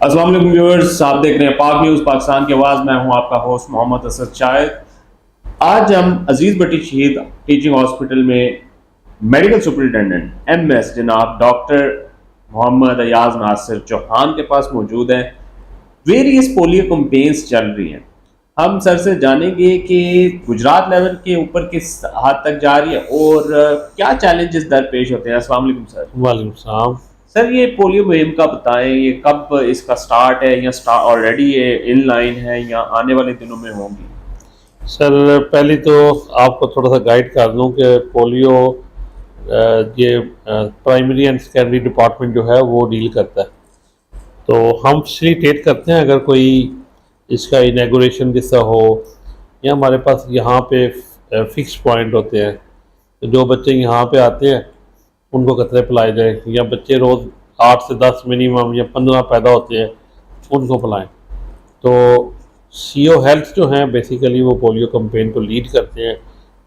السلام علیکم ویورز، آپ دیکھ رہے ہیں پاک نیوز پاکستان کی آواز. میں ہوں آپ کا ہوسٹ محمد اسد شاہد. آج ہم عزیز بٹی شہید ٹیچنگ ہاسپٹل میں میڈیکل سپرنٹینڈنٹ MS جناب ڈاکٹر محمد ایاز ناصر چوہان کے پاس موجود ہیں. ویریس پولیو کمپینس چل رہی ہیں. ہم سر سے جانیں گے کہ گجرات لیول کے اوپر کس حد تک جا رہی ہے اور کیا چیلنجز درپیش ہوتے ہیں. السلام علیکم سر. وعلیکم السلام سر یہ پولیو مہم کا بتائیں، یہ کب اس کا سٹارٹ ہے یا آلریڈی یہ ان لائن ہے یا آنے والے دنوں میں ہوں گی؟ سر، پہلے تو آپ کو تھوڑا سا گائیڈ کر دوں کہ پولیو یہ پرائمری اینڈ سیکنڈری ڈپارٹمنٹ جو ہے وہ ڈیل کرتا ہے. تو ہم فیسیلیٹیٹ کرتے ہیں اگر کوئی اس کا انیگوریشن جس طرح ہو، یا ہمارے پاس یہاں پہ فکس پوائنٹ ہوتے ہیں. تو جو بچے یہاں پہ آتے ہیں ان کو قطرے پلائے جائیں، یا بچے روز 8 سے 10 منیمم یا 15 پیدا ہوتے ہیں ان کو پلائیں. تو CO ہیلتھ جو ہیں بیسیکلی وہ پولیو کمپین کو لیڈ کرتے ہیں.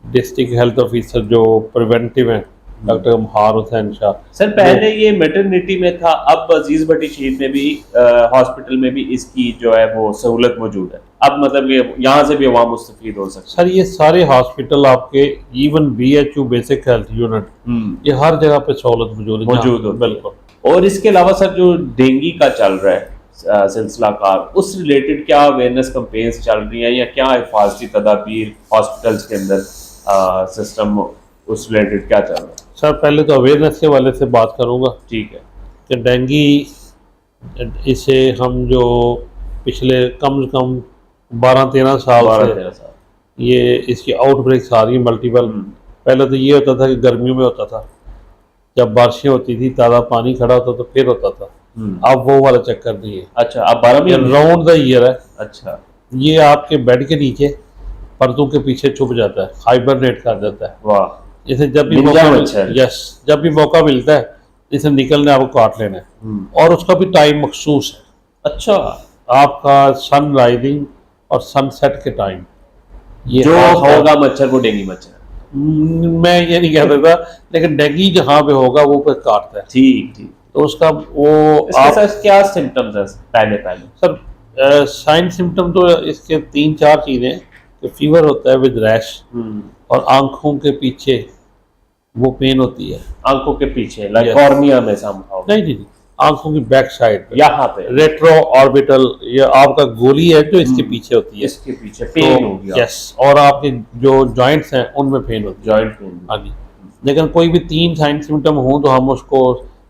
ڈسٹرکٹ ہیلتھ آفیسر جو پریونٹیو ہیں ڈاکٹر مہار حسین شاہ. سر پہلے یہ میٹرنٹی میں تھا، اب عزیز بٹی شہید میں بھی ہاسپٹل میں بھی اس کی جو ہے وہ سہولت موجود ہے. اب مطلب کہ یہاں سے بھی عوام مستفید ہو سکتے سر یہ سارے ہاسپٹل آپ کے even BHU basic health unit یہ ہر جگہ پہ سہولت موجود ہے. بالکل. اور اس کے علاوہ سر جو ڈینگی کا چل رہا ہے سلسلہ کار، اس ریلیٹڈ کیا اویئرنیس کمپینس چل رہی ہیں یا کیا حفاظتی تدابیر ہاسپٹلس کے اندر سسٹم اس ریلیٹڈ کیا چل رہا ہے؟ سر پہلے تو اویئرنیس کے والے سے بات کروں گا. ٹھیک ہے. کہ ڈینگی اسے ہم جو پچھلے کم سے کم 12-13 سال سے یہ اس کی آؤٹ بریکس آ رہی ہیں ملٹیپل. پہلے تو یہ ہوتا تھا کہ گرمیوں میں ہوتا تھا، جب بارشیں ہوتی تھی تازہ پانی کھڑا ہوتا تو پھر ہوتا تھا. اب وہ والا چکر نہیں ہے. اچھا، اب 12 مہینے راؤنڈ دا ایئر ہے. اچھا. یہ آپ کے بیڈ کے نیچے پردوں کے پیچھے چھپ جاتا ہے، ہائبرنیٹ کر جاتا ہے. واہ. اسے جب بھی موقع ملتا ہے اسے نکلنے آپ کو کاٹ لینا ہے. اور اس کا بھی ٹائم مخصوص ہے. اچھا. آپ کا سن رائزنگ اور سن سیٹ کے ٹائم یہ جو ہوگا مچھر وہ ڈینگی مچھر میں یہ نہیں کہہ رہا تھا، لیکن ڈینگی جہاں پہ ہوگا وہ پہ کاٹتا ہے. ٹھیک ٹھیک. تو اس کا وہ کیا سمٹمز ہیں پہلے سر سائن سمٹم تو اس کے 3-4 چیزیں کہ فیور ہوتا ہے ود ریش، اور آنکھوں کے پیچھے وہ پین ہوتی ہے. آنکھوں کے پیچھے لائک کارنیا میں نہیں آنکھوں کی بیک سائڈ یہاں پہ ریٹرو آربیٹل، یہ آپ کا گولی ہے جو اس کے پیچھے ہوتی ہے. اس کے پیچھے پین ہو گیا. یس. اور آپ کے جو جوائنٹس ہیں ان میں پین ہوتی ہے. Joint pain. ہاں جی. لیکن کوئی بھی 3 سائن سمٹم ہوں تو ہم اس کو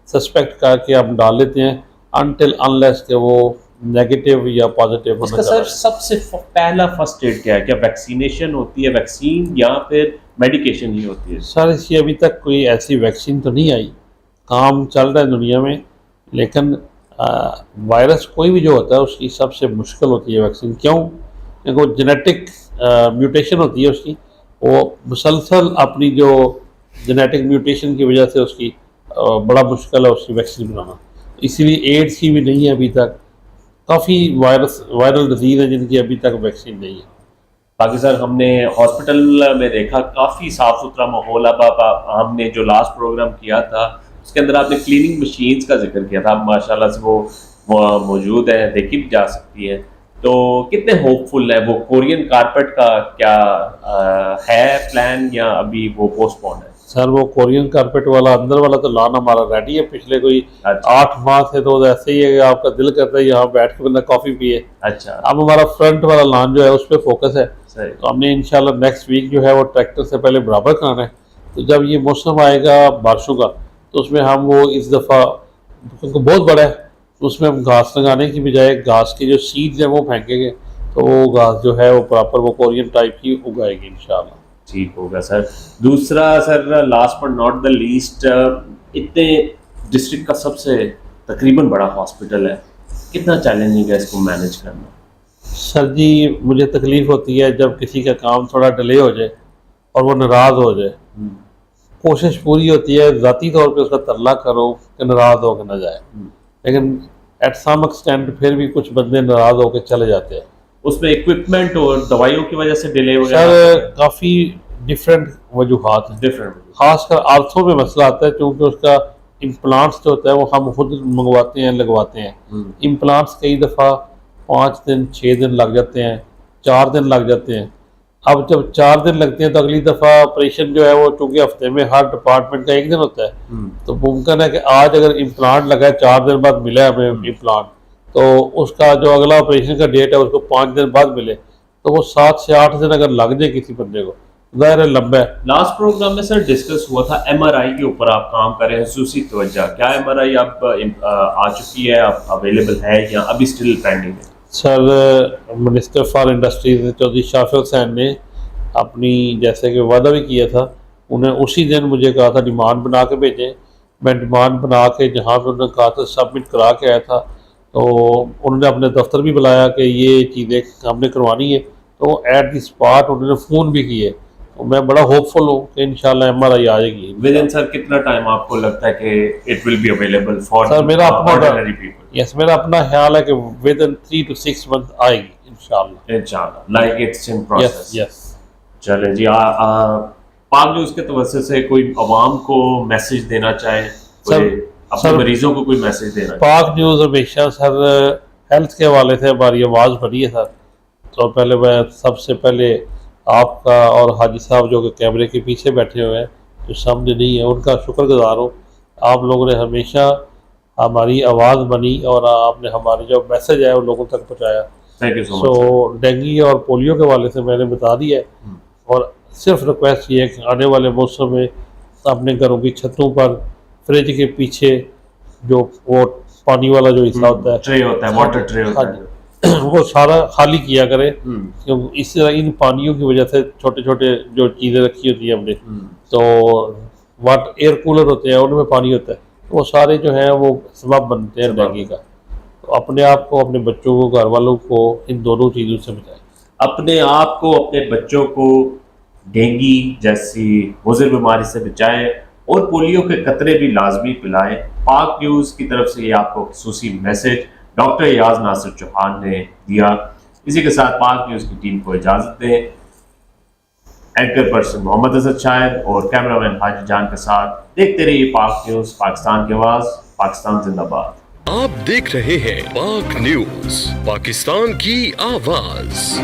سسپیکٹ کر کے ہم ڈال لیتے ہیں انٹل انلیس کہ وہ نیگیٹو یا پازیٹیو ہونا چاہیے. سر سب سے پہلا فرسٹ ایڈ کیا ہے؟ کیا ویکسینیشن ہوتی ہے، ویکسین یا پھر میڈیکیشن ہی ہوتی ہے؟ سر اس کی ابھی تک کوئی ایسی ویکسین تو نہیں آئی. کام چل رہا ہے دنیا میں، لیکن وائرس کوئی بھی جو ہوتا ہے اس کی سب سے مشکل ہوتی ہے ویکسین. کیوں؟ کیونکہ وہ جینیٹک میوٹیشن ہوتی ہے اس کی، وہ مسلسل اپنی جو جینیٹک میوٹیشن کی وجہ سے اس کی بڑا مشکل ہے اس کی ویکسین بنانا. اسی لیے ایڈس کی بھی نہیں ہے ابھی تک. کافی وائرل ڈیزیز ہیں جن کی ابھی تک ویکسین نہیں ہے. باقی سر ہم نے ہاسپٹل میں دیکھا کافی صاف ستھرا ماحول. اب ہم نے جو لاسٹ پروگرام کیا تھا اس کے اندر آپ نے کلیننگ مشینز کا ذکر کیا تھا. اب ماشاءاللہ سے وہ موجود ہیں، دیکھی بھی جا سکتی ہے. تو کتنے ہوپ فل ہے؟ وہ کورین کارپٹ کا کیا ہے پلان یا ابھی وہ پوسٹ پون ہے؟ سر وہ کورین کارپٹ والا اندر والا تو لان ہمارا ریڈی ہے پچھلے کوئی 8 ماہ سے. تو ایسے ہی ہے کہ آپ کا دل کرتا ہے یہاں بیٹھ کے بندہ کافی پیے. اچھا. اب ہمارا فرنٹ والا لان جو ہے اس پہ فوکس ہے. تو ہم نے انشاءاللہ نیکسٹ ویک جو ہے وہ ٹریکٹر سے پہلے برابر کرانا ہے. تو جب یہ موسم آئے گا بارشوں کا تو اس میں ہم وہ اس دفعہ بہت بڑا ہے، اس میں ہم گھاس لگانے کی بجائے گھاس کی جو سیڈز ہیں وہ پھینکیں گے. تو وہ گھاس جو ہے وہ پراپر وہ کورین ٹائپ ہی اگائے گی انشاءاللہ. ٹھیک ہوگا سر. دوسرا sir last but not the least, اتنے ڈسٹرکٹ کا سب سے تقریباً بڑا ہاسپٹل ہے، کتنا چیلنجنگ ہے اس کو مینیج کرنا؟ سر جی مجھے تکلیف ہوتی ہے جب کسی کا کام تھوڑا ڈیلے ہو جائے اور وہ ناراض ہو جائے. کوشش پوری ہوتی ہے ذاتی طور پہ اس کا ترلا کرو کہ ناراض ہو کے نہ جائے، لیکن ایٹ سم ایکسٹینٹ پھر بھی کچھ بندے ناراض ہو کے چلے جاتے ہیں. اس میں اکوپمنٹ اور دوائیوں کی وجہ سے ڈیلے ہو گیا؟ سر کافی ڈفرینٹ وجوہات ہیں. خاص کر آرتھو میں مسئلہ آتا ہے کیونکہ اس کا امپلانٹس جو ہوتا ہے وہ ہم خود منگواتے ہیں لگواتے ہیں. امپلانٹس کئی دفعہ 5 دن 6 دن لگ جاتے ہیں, 4 دن لگ جاتے ہیں. اب جب 4 دن لگتے ہیں تو اگلی دفعہ آپریشن جو ہے وہ چونکہ ہفتے میں ہر ڈپارٹمنٹ کا 1 دن ہوتا ہے, تو ممکن ہے کہ آج اگر امپلانٹ لگا ہے 4 دن بعد ملا ہے ہمیں امپلانٹ, تو اس کا جو اگلا آپریشن کا ڈیٹ ہے اس کو 5 دن بعد ملے, تو وہ 7 سے 8 دن اگر لگ جائے کسی بندے کو ظاہر ہے لمبا ہے. لاسٹ پروگرام میں سر ڈسکس ہوا تھا ایم آر آئی کے اوپر آپ کام کر رہے ہیں, خصوصی توجہ, کیا ایم آر آئی اب آ چکی ہے, اب اویلیبل ہے یا ابھی اسٹل پینڈنگ ہے؟ سر منسٹر فار انڈسٹریز چودھری شافی حسین نے اپنی جیسے کہ وعدہ بھی کیا تھا, انہیں اسی دن مجھے کہا تھا ڈیمانڈ بنا کے بھیجیں. میں ڈیمانڈ بنا کے جہاں پہ انہوں نے کہا تھا سبمٹ کرا کے آیا تھا, تو انہوں نے اپنے دفتر بھی بلایا کہ یہ چیزیں ہم نے کروانی ہے, تو ایٹ دی اسپاٹ انہوں نے فون بھی کیے. تو میں بڑا ہوپ فل ہوں کہ انشاءاللہ ایم آر آئی آ جائے گی. ود ان سر کتنا ٹائم آپ کو لگتا ہے کہ it will be available for sir میرا اپنا آرڈنری پیپل؟ یس میرا اپنا خیال ہے کہ ود ان 3 to 6 months آئے گی انشاءاللہ. انشاءاللہ لائک اٹس ان پروسیس. یس چلیں جی, پاک نیوز کے توسط سے کوئی عوام کو میسج دینا چاہے, اپنے مریضوں کو کوئی میسج دینا چاہے؟ پاک نیوز ہمیشہ سر ہیلتھ کے حوالے سے ہماری آواز بڑھی ہے سر. تو پہلے میں سب سے پہلے آپ کا اور حاجی صاحب جو کہ کیمرے کے پیچھے بیٹھے ہوئے ہیں جو سامنے نہیں ہے, ان کا شکر گزار ہوں. آپ لوگوں نے ہمیشہ ہماری آواز بنی اور آپ نے ہمارے جو میسج ہے وہ لوگوں تک پہنچایا. سو ڈینگی اور پولیو کے حوالے سے میں نے بتا دیا ہے, اور صرف ریکویسٹ یہ ہے کہ آنے والے موسم میں اپنے گھروں کی چھتوں پر فریج کے پیچھے جو وہ پانی والا جو حصہ ہوتا ہے, ٹرے ہوتا ہے, واٹر ٹرے ہوتا ہے, وہ سارا خالی کیا کرے. اس طرح ان پانیوں کی وجہ سے چھوٹے چھوٹے جو چیزیں رکھی ہوتی ہیں ہم نے, تو ایئر کولر ہوتے ہیں ان میں پانی ہوتا ہے, وہ سارے جو ہیں وہ سبب بنتے ہیں ڈینگی کا. تو اپنے آپ کو, اپنے بچوں کو, گھر والوں کو ان دونوں چیزوں سے بچائیں. اپنے آپ کو, اپنے بچوں کو ڈینگی جیسی مضر بیماری سے بچائیں, اور پولیو کے قطرے بھی لازمی پلائیں. پاک نیوز کی طرف سے یہ آپ کو خصوصی میسج ڈاکٹر ایاز ناصر چوہان نے دیا. اسی کے ساتھ پاک نیوز کی ٹیم کو اجازت دیں. اینکر پرسن محمد اسد شاہد اور کیمرہ مین حاجی جان کے ساتھ دیکھتے رہیے پاک نیوز, پاکستان کی آواز, پاکستان زندہ باد. آپ دیکھ رہے ہیں پاک نیوز, پاکستان کی آواز.